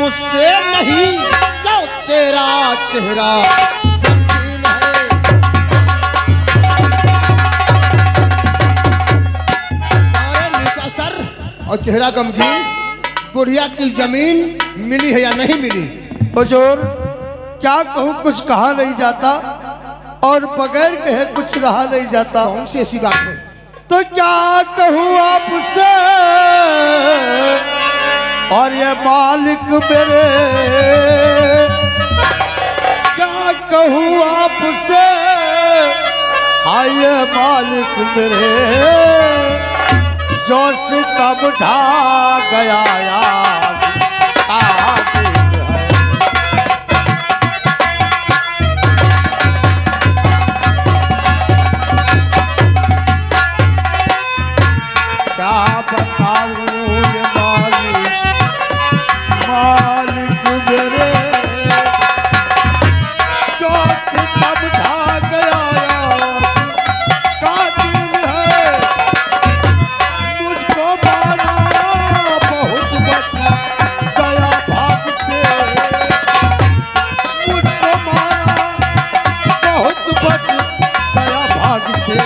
मुझसे नहीं, क्यों तेरा चेहरा गमगीन है। अरे नीचा सर और चेहरा गमगीन, बुढ़िया की जमीन मिली है या नहीं मिली? हुजूर क्या कहूँ, कुछ कहा नहीं जाता और बगैर कहे कुछ रहा नहीं जाता। कौन सी ऐसी बात है? तो क्या कहूँ आपसे, और ये मालिक मेरे, क्या कहूँ आपसे, हाय ये मालिक मेरे, जो सितम ढा गया यार क्या बताऊं ये मालिक मेरे, जो सितम ढा गया कातिल है। मुझको मारा बहुत बच गया भाग से, मुझको मारा बहुत बच गया भाग से।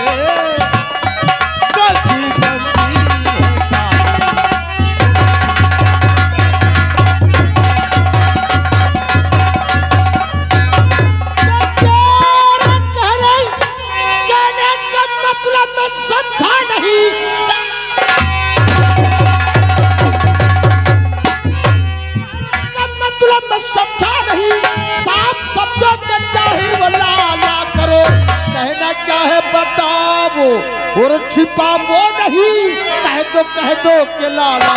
और छिपा वो नहीं, कह दो के लाला।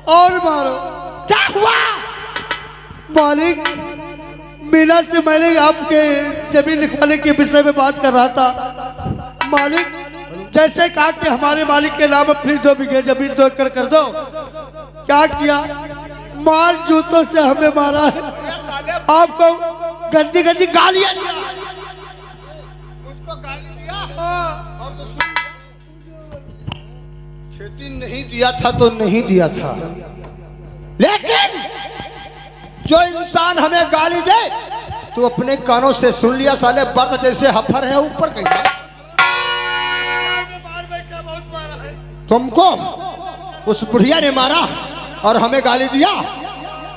और मारो। क्या हुआ? मालिक, मीना से मैंने आपके जमीन लिखवाने के विषय में बात कर रहा था। मालिक, जैसे कहा कि हमारे मालिक के नाम फिर 2 बीघे जमीन 2 एकड़ कर दो, क्या किया? मार जूतों से हमें मारा है। आपको गंदी गंदी गालियां दिया, मुझको गाली दिया और तो खेती नहीं दिया था तो नहीं दिया था, लेकिन जो इंसान हमें गाली दे तो अपने कानों से सुन लिया। साले बर्द जैसे हफर है ऊपर कहीं। तुमको उस बुढ़िया ने मारा और हमें गाली दिया।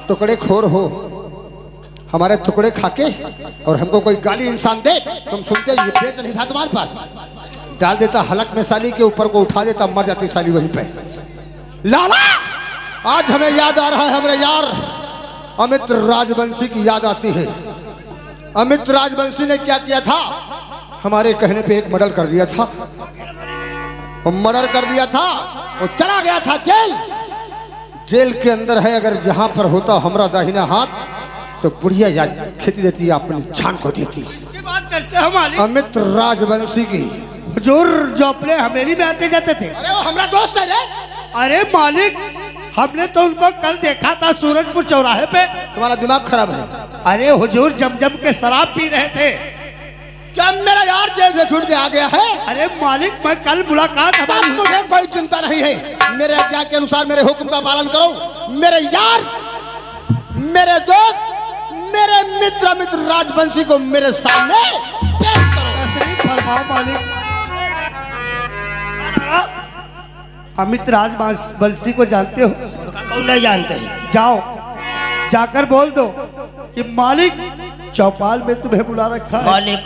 टुकड़े खोर हो, हमारे टुकड़े खाके और हमको कोई गाली इंसान दे, तुम सुनते ये पेट नहीं था तुम्हारे पास, डाल देता हलक में साली के ऊपर को उठा देता, मर जाती साली वहीं पे। लाला, आज हमें याद आ रहा है, हमारे यार अमित राजवंशी की याद आती है। अमित राजवंशी ने क्या किया था? हमारे कहने पे एक मर्डर कर दिया था, मर्डर कर दिया था और चला गया था जेल। जेल के अंदर है, अगर यहाँ पर होता हमारा दाहिना हाथ तो बुढ़िया याद खेती देती, अपनी जान को देती। बात करते हैं मालिक अमित राजवंशी की। हुजूर, जो अपने हवेली में आते जाते थे। अरे वो हमारा दोस्त है रे। अरे मालिक, हमने तो उनको कल देखा था सूरजपुर चौराहे पे। तुम्हारा दिमाग खराब है। अरे हुजूर, जम के शराब पी रहे थे। क्या मेरा यार जेल से छूट के आ गया है? अरे मालिक, मैं कल मुलाकात हमारी। मुझे कोई चिंता नहीं है, मेरे आज्ञा के अनुसार मेरे हुक्म का पालन करो। मेरे यार, मेरे दोस्त, मेरे मित्र अमित राजवंशी को मेरे सामने पेश करो। फरमाओ मालिक। अमित राजवंशी को जानते हो? कौन नहीं जानते? जाओ, जाकर बोल दो कि मालिक चौपाल में तुम्हें बुला रखा है। मालिक,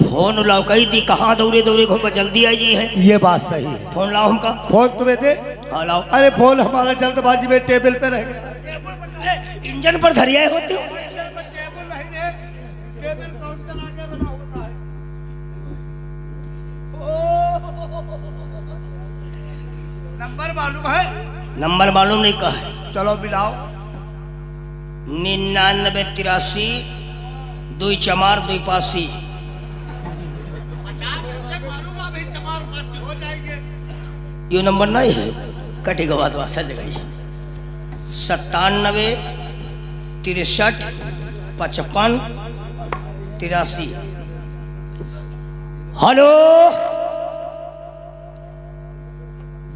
फोन लाओ, कही दी कहाँ दौड़े दौड़े घूम, जल्दी आई जी है। ये बात सही है। फोन लाओ हमका। फोन तुम्हें दे? हाँ लाओ। अरे फोन हमारा जल्दबाजी में टेबल पे रहेगा। इंजन पर धरिया होते हो। नंबर मालूम है? नंबर मालूम नहीं कहा। चलो मिलाओ। 99 83 दुई चमार दुई पासी। यो नंबर नहीं है, कटी गवा दो सज गई। 97 63 55 83। हेलो,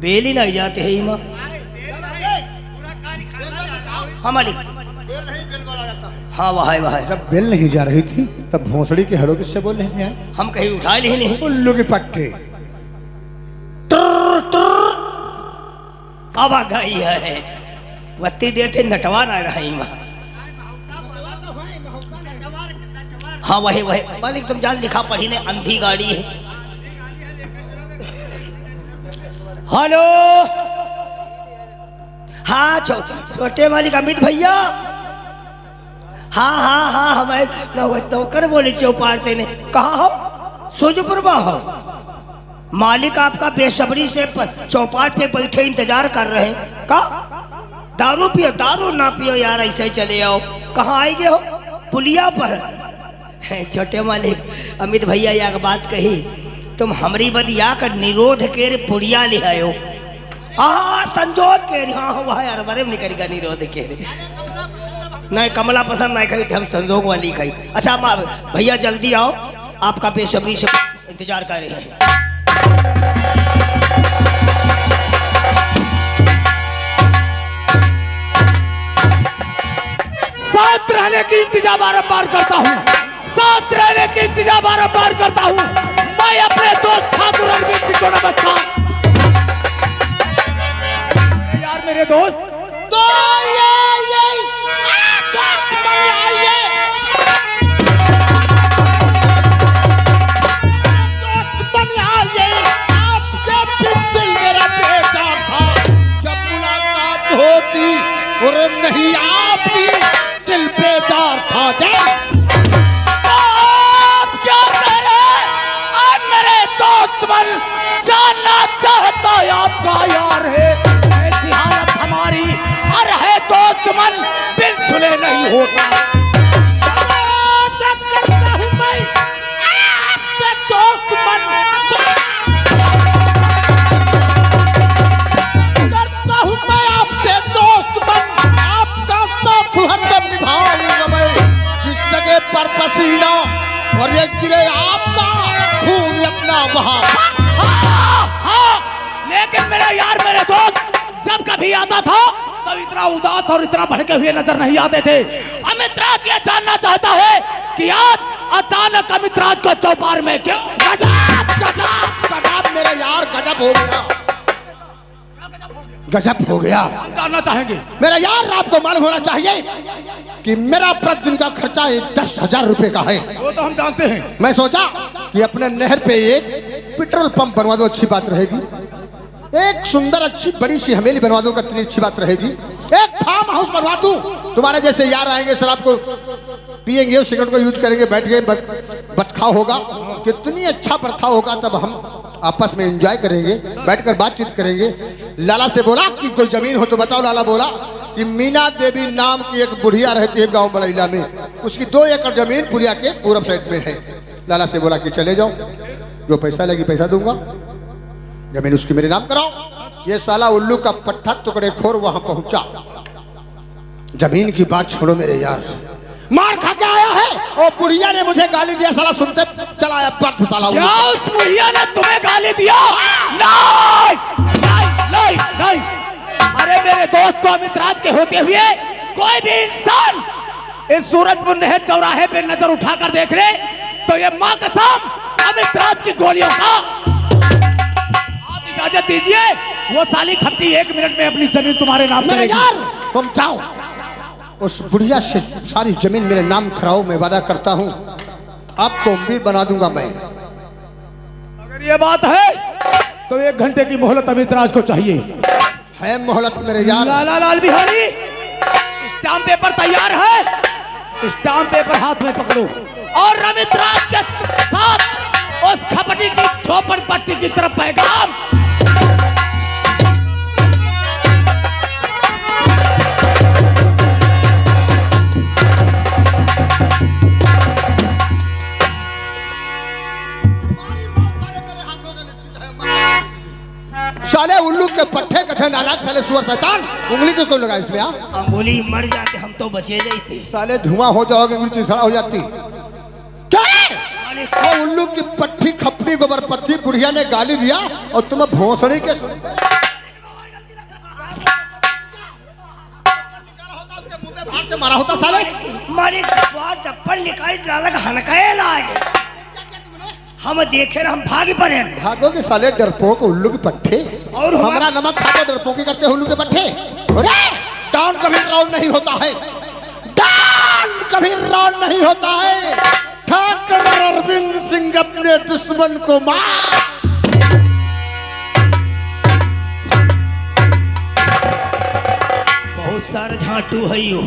बेली नहीं जाते है इमा। हाँ मालिक, हाँ वहाँ है वहाँ है। जब बेल नहीं जा रही थी तब भोंसड़ी के हेलो किससे बोल रहे थे? हम कहीं उठा लिए नहीं। उल्लू की पट्टे। अब आ गई है, वत्ती देर थे नटवा ना रही वहाँ। हाँ वही वही मालिक, तुम जान लिखा पढ़ी ने, अंधी गाड़ी है। हेलो, हाँ छोटे मालिक अमित भैया। हाँ हाँ हाँ, हमारे नौकर बोले चौपाड़ते ने। कहा हो? सूजपुर में हो। मालिक आपका बेसब्री से चौपाट पे बैठे इंतजार कर रहे हैं। का दारू पियो? दारू ना पियो यार, ऐसे ही चले आओ। कहाँ आएंगे हो? पुलिया पर। छोटे मालिक अमित भैया या बात कही, तुम हमरी बदिया का निरोध के पुड़िया ले आयो। हाँ संजोग के, हाँ वह यार बड़े में निकलेगा निरोध के। नहीं कमला पसंद नहीं खाई, हम संजोग वाली खाई। अच्छा भैया जल्दी आओ, आपका बेसब्री से इंतजार कर रहे हैं। साथ रहने की इंतजार बारंबार करता हूँ, साथ रहने की इंतजार बारंबार करता हूँ। मैं अपने दोस्त ठाकुर रणवीर सिंह को नमस्कार। यार मेरे दोस्त तो ये दोस्त बन आइए, दोस्त बन आइए। आपके बिन दिल मेरा बेकार था, जब मुलाकात होती और नहीं आपकी दिल बेजार था। आप क्या कह रहे? आप मेरे दोस्त बन जानना चाहता है आपका यार है। ऐसी हालत हमारी और है दोस्त मन बिन सुने नहीं होता। करता हूँ मैं आपसे दोस्त मन, करता हूँ मैं आपसे दोस्त मन। आपका साथ हरदम निभाऊंगा मैं, जिस जगह पर पसीना और ये गिरे आपका खून अपना वहां। हाँ, लेकिन मेरा यार मेरे दोस्त जब कभी आता था तब इतना उदास और इतना भड़के हुए नजर नहीं आते थे। अमित राज ये जानना चाहता है कि आज अचानक अमित राज को चौपार में क्यों? गजब गजब गजब मेरे यार, गजब हो गया, गजब हो गया। हम जानना चाहेंगे मेरा यार, आपको मालूम होना चाहिए कि मेरा प्रतिदिन का खर्चा 10,000 रुपए का है। वो तो हम जानते हैं। मैं सोचा कि अपने नहर पे एक पेट्रोल पंप बनवा दो, अच्छी बात रहेगी। एक सुंदर अच्छी बड़ी सी हवेली बनवा दो, कितनी अच्छी बात रहेगी। एक फार्म हाउस बनवा दूं, तुम्हारे जैसे यार आएंगे, शराब को पिएंगे, सिगरेट को यूज करेंगे, बैठ गए, बतखाव होगा, कितनी अच्छा प्रथा होगा। तब हम आपस में एंजॉय करेंगे, बैठकर बातचीत करेंगे। लाला से बोला कि कोई जमीन हो तो बताओ। लाला बोला कि मीना देवी नाम की एक बुढ़िया रहती है गांव बलैला में, उसकी 2 एकड़ जमीन पुलिया के पूरब साइड में है। लाला से बोला कि चले जाओ, जो पैसा लगी पैसा दूंगा, जमीन उसकी मेरे नाम कराओ। ये साला उल्लू का पट्टा टुकड़े खोर वहां पहुंचा। जमीन की बात छोड़ो मेरे यार, मार खा के आया है और बुढ़िया ने मुझे गाली दिया। साला सुनते चलाया बर्थ साला। क्या उस बुढ़िया ने तुम्हें गाली दिया? नहीं नहीं नहीं नहीं। अरे मेरे दोस्त को अमित राज के होते हुए कोई भी इंसान इस सूरजपुर नहर चौराहे पे नजर उठाकर देख ले तो ये मां कसम अमित राज की गोलियों का। आप इजाजत दीजिए, वो साली खपटी 1 मिनट में अपनी जमीन तुम्हारे नाम मेरे करेगी। यार तुम जाओ, उस बुढ़िया से सारी जमीन मेरे नाम कराओ। मैं वादा करता हूँ आपको अमीर बना दूंगा मैं। अगर ये बात है तो 1 घंटे की मोहलत अमित राज को चाहिए। है मोहलत मेरे यार। लाला लाल बिहारी, स्टाम्प पेपर तैयार है, स्टाम्प पेपर हाथ में पकड़ो और अमित राज के साथ उस खपटी की झोपड़ पट्टी की तरफ पैगाम। साले उल्लू के पट्टे कथे नालायक साले सुअर शैतान उंगली क्यों लगा इसमें आप अंगुली मर जाते हम तो बचे जाते। साले धुआं हो जाओगे उंगली चिड़चिड़ा हो जाती क्या है? मालिक वो उल्लू की पट्टी खपड़ी गोबर पत्थी बुढ़िया ने गाली दिया और तुम्हें भोसड़ी के बाहर से मारा होता साले मालिक वहाँ चप्पल निकाल डालक हनकाए लाए हम देखे हम भाग पड़े। भागोगे साले डरपोक उल्लू के पट्टे और हमारा नमक खाते डरपोकी करते उल्लू के पट्टे। अरे डाउन कभी राउंड नहीं होता है, डाउन कभी राउंड नहीं होता है। ठाकर अरविंद सिंह अपने दुश्मन को मार। बहुत सारा झाटू है यो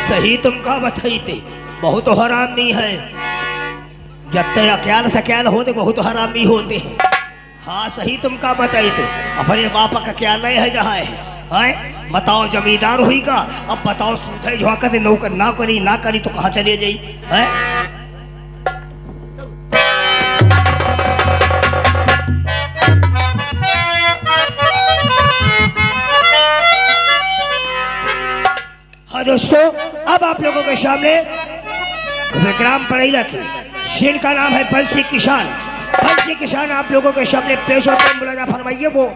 सही तुमका बताई थे बहुत हरामी है। जब तक अक्याल सक्याल होते बहुत हरामी होते हैं। हाँ सही तुमका बताई थे अपने बाप का क्या नहीं है जहाँ है बताओ जमींदार होगा। अब बताओ सूखे झोंकत नौकर ना करी तो कहाँ चले जाई है। हाँ दोस्तों अब आप लोगों के सामने विक्रम पड़ेगा की जिनका नाम है बंसी किसान। बंसी किसान आप लोगों के सामने पेश होते हैं। मुलाजा फरमाइए वो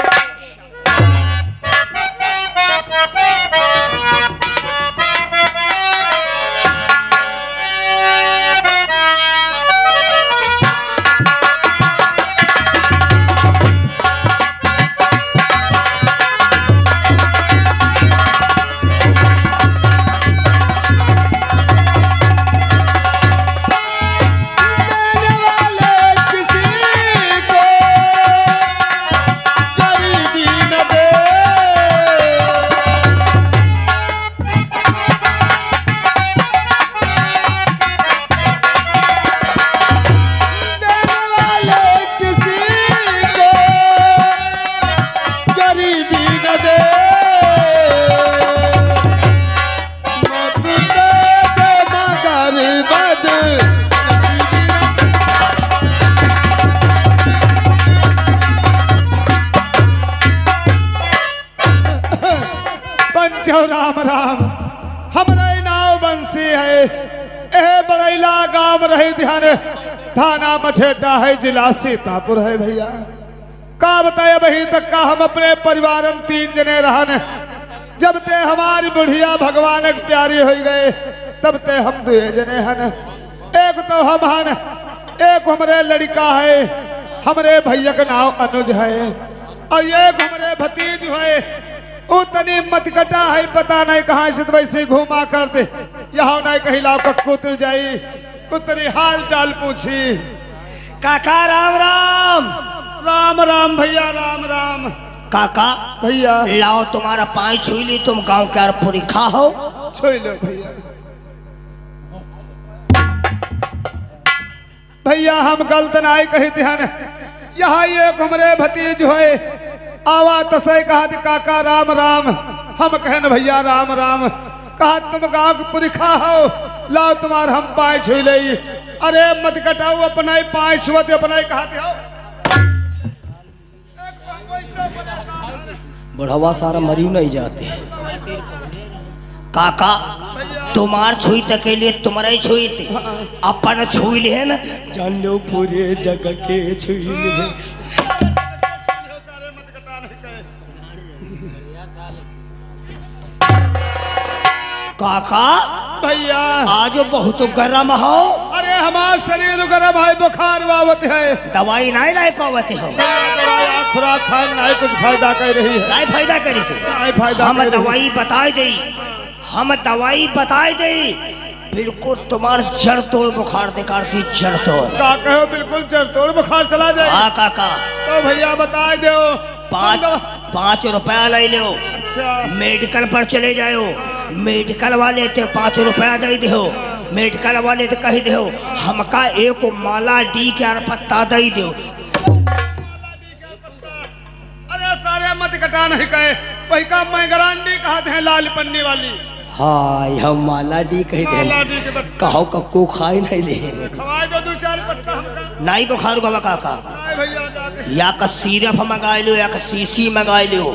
राम राम हमारे नाव बंसी है। ए बड़ैला गांव रहे ध्यान थाना मछेटा है जिला सीतापुर है भैया। का बताया वही तक का हम अपने परिवार में 3 जने रहन। जब ते हमारी बुढ़िया भगवान एक प्यारी हो गए तब ते हम 2 जने हन। एक तो हम हन एक हमारे लड़का है हमारे भैया का नाम अनुज है और एक हमारे भतीज है उतनी मत कटा है पता नहीं कहाँ से वैसे घुमा कर दे यहाँ नहीं कहीं लाओ कूतर जाई उतनी हाल चाल पूछी। काका राम राम। राम राम भैया राम राम। काका भैया लाओ तुम्हारा पाँव छुई ली तुम गांव के यार पूरी खा हो छुई लो भैया। भैया हम गलत नहीं कही ध्यान यहाँ एक हमारे भतीज है आवा तसै कहा काका राम राम हम कहन भैया राम राम कहा तुम गांव की पुरिखा हो लाओ तुम्हार हम पाए छुई ले। अरे मत कटाओ अपना ही पाए छुअत अपना ही कहा हो। बुढ़वा सारा मरी नहीं जाते। काका तुम्हार छुई तक के लिए तुम्हारा ही छुई थे अपन छुई ले न जान लो पूरे जगह के छुई ले। काका भैया आज बहुत गर्म हो। अरे हमारा शरीर गर्म है बुखार बावत है दवाई नहीं लाई पावते हो। खुराक खान नहीं कुछ फायदा कर रही है नहीं फायदा करी से नहीं फायदा हम दवाई बताए दे हम दवाई बताए दे बिल्कुल तुम्हार जड़ तोड़ बुखार निकाल दी जड़ तोड़। का कहो बिल्कुल जड़ तोड़ बुखार चला जाए। हाँ काका तो भैया बता दो 5 रुपया ले लो। अच्छा मेडिकल पर चले जाओ मेडिकल वाले ते 5 रुपया दे दो। मेडिकल वाले तो कही दो हमका एक माला डी के पत्ता दे दो। अरे सारे मत कटा नहीं कहे वही का मैं गारंटी कहते हैं लाल पन्नी वाली। हाँ यह माला डी कही माला दे डी के बच्चे कहो कक्को खाए नहीं ले खवाए दो 2-4 पत्ता हमका। नहीं बुखार का काका नहीं भैया जाके या का सिरप मंगा लो या का शीशी मंगा लो।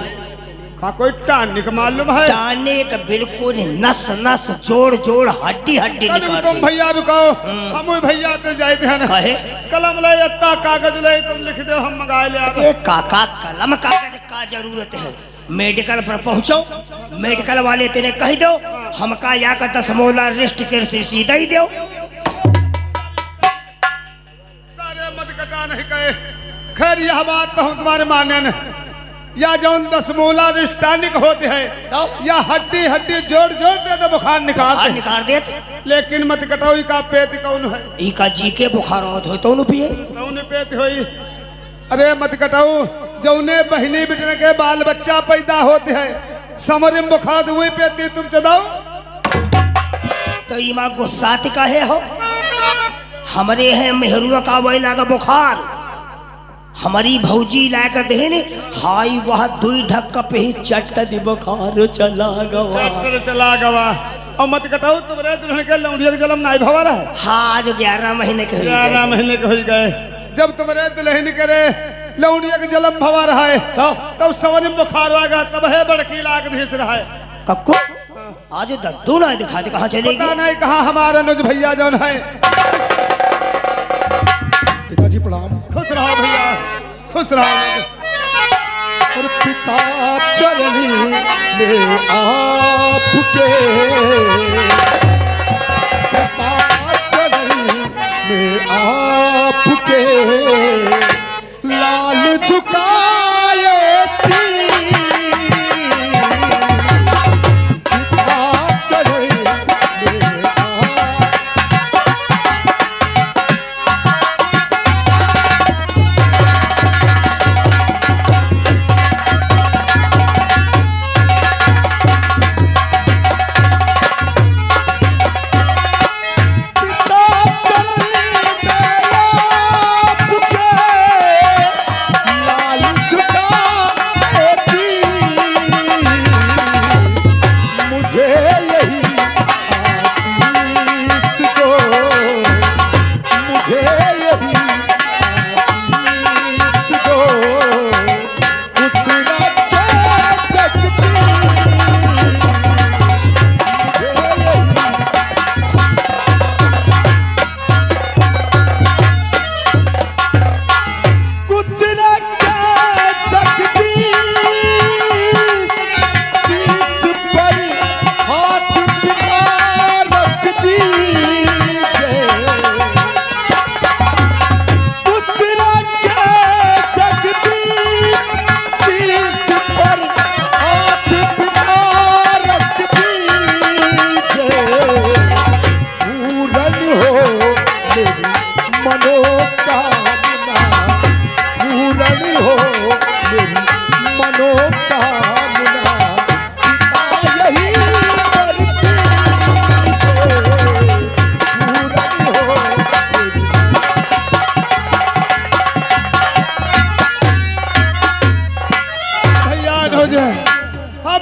का कोई टानिक मालूम है? टाने का बिल्कुल नस नस जोड़ जोड़ हड्डी हड्डी तनिक निकाल तुम दी। भैया रुको, हम भैया तो जाए थे ना। कहे कलम ले इतना कागज ले, तुम लिख दो हम मंगा ले। ए काका कलम कागज का जरूरत है। मेडिकल पर पहुंचो, मेडिकल वाले तेने कह दो हमका या का 10 मोला रिस्ट के सीधा ही दो। सारे मत कटा नहीं कहे। खैर यह बात तो हम तुम्हारे माने न, या जौन 10 मोला रिस्टानिक होते हैं तो या हड्डी हड्डी जोड़ जोड़ दे तो बुखार निकाल निकाल देते, लेकिन मत कटाओ का पेट कौन है? ई का जी के बुखार हो तो पिए कौन पेट होई? अरे मत कटाओ, जौने बहनी बिटने के बाल बच्चा पैदा होते हैं समर में बुखार हुई पेती तुम चदाओ। तो ई माँ गुस्सा का है हो। हमारे हैं मेहरुआ का वही लागा बुखार, हमारी भौजी लाकर दे ने हाई वह दुई ढक्का पे ही चट्ट दी बुखार चला गवा। चट्टर चला गवा। और मत कटाओ तुम्हारे दुल्हन के लौंडिया के जन्म नहीं भवा रहा। हाँ आज 11 महीने के 11 महीने के हो गए। जब तुम्हारे दुल्हन करे लौंडिया के जन्म भवा रहा है तो तब समझ में बुखार आएगा, तब है बड़की लाग धीस रहा है। कक्कू आज दद्दू ना दिखा दे कहाँ चलेगी। पता नहीं कहाँ हमारा अनुज भैया जौन है। पिताजी प्रणाम। खुश रहो भैया, खुश रहो। और पिता चरणी में आपके, पिता चरणी में आपके लाल झुकाए थी, पिता चरणी में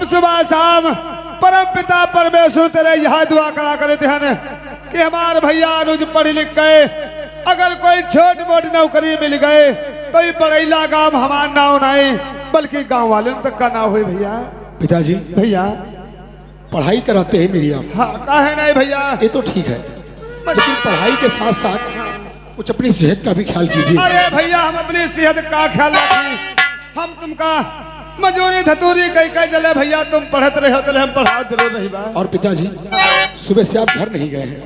सुबह शाम परम पिता परमेश्वर तेरे यहाँ दुआ करा करते हैं कि हमारे भैया अनुज पढ़ लिख गए, अगर कोई छोट मोटी नौकरी मिल गए तो ये बड़ैला गांव हमारा नाव नहीं बल्कि गांव वाले तक का नाव है। भैया पिताजी भैया पढ़ाई कराते हैं मेरी आप। हाँ काहे नहीं भैया, ये तो ठीक है, लेकिन पढ़ाई के साथ साथ कुछ अपनी सेहत का भी ख्याल कीजिए। अरे भैया हम अपनी सेहत का ख्याल रखें, हम तुमका मजूरी धतूरी कई कई जले भैया तुम पढ़ते रहे हो हम पढ़ा जरूर नहीं बा। और पिताजी सुबह से आप घर नहीं गए हैं,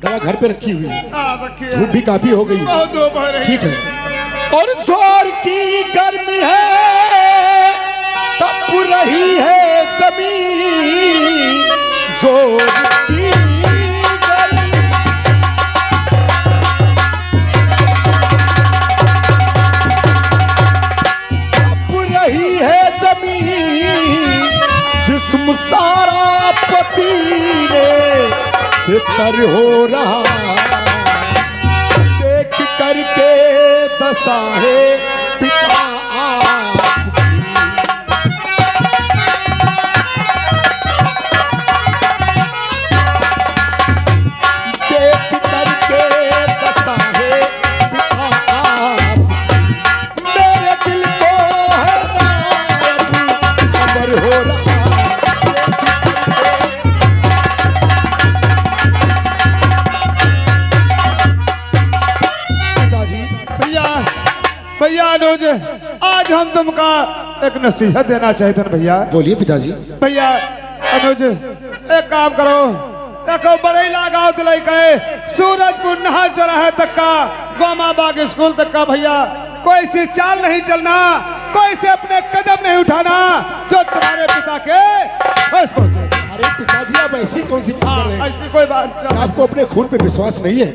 दवा घर पे रखी हुई है, रखिए धूप भी काफी हो गई है। बहुत धूप हो रही ठीक है। और जोर की गर्मी है तप रही है जमीन, जोर की गर्मी तप रही है जमीन, जिस्म सारा पसीने से तर हो रहा, देख करके दशा है पिता आपकी। देख करके दशा है पिता आपकी, मेरे अनुज, आज हम तुमका एक नसीहत देना चाहते हैं भैया। बोलिए पिताजी। भैया अनुज, एक काम करो, देखो बड़ैला गांव दिलाई गए, सूरजपुर नहा चौराहे तक का, गोमा बाग स्कूल तक का भैया, कोई सी चाल नहीं चलना, कोई से अपने कदम नहीं उठाना जो तुम्हारे पिता के ठोस पहुंचे। अरे पिताजी, आप ऐसी कौन सी बात कर रहे हैं? ऐसी कोई बात क्या आपको अपने खून पे विश्वास नहीं है?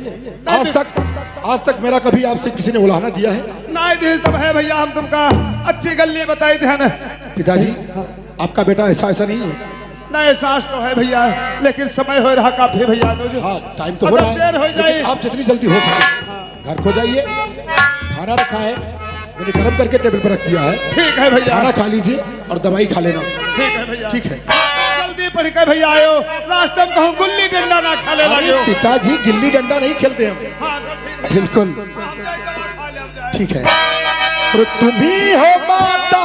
आज तक मेरा कभी आपसे किसी ने उलाहना दिया है? नहीं दी तब है भैया, हम तुमका अच्छी गल्ली बताई ध्यान। पिताजी, आपका बेटा ऐसा नहीं है। नहीं, सांस तो है भैया, लेकिन समय हो रहा काफी भैया अनुज। हाँ, टाइम तो हो रहा देर हो है, जाए। लेकिन आप जितनी जल्दी हो सके घर को जाइए। खाना रखा है, मैंने गर्म करके टेबल पर रख दिया है। ठीक है भैया। खाना खा लीजिए और दवाई खा लेना। ठीक है भैया। ठीक है। जल्दी पढ़ के भैया आयो, रास्ते में कहूँ गुल्ली डंडा ना खा ले अरे लगे। पिताजी, गिल्ली डंडा नहीं खेलते हम। हाँ, तो ठीक है। बिल्कुल हम जाए तो खा ले, हम जाए। ठीक है। और तुम ही हो माता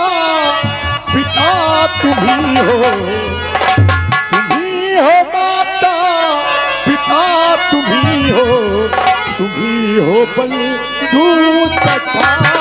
पिता, तुम ही हो माता पिता, तुम ही हो बंधु सखा।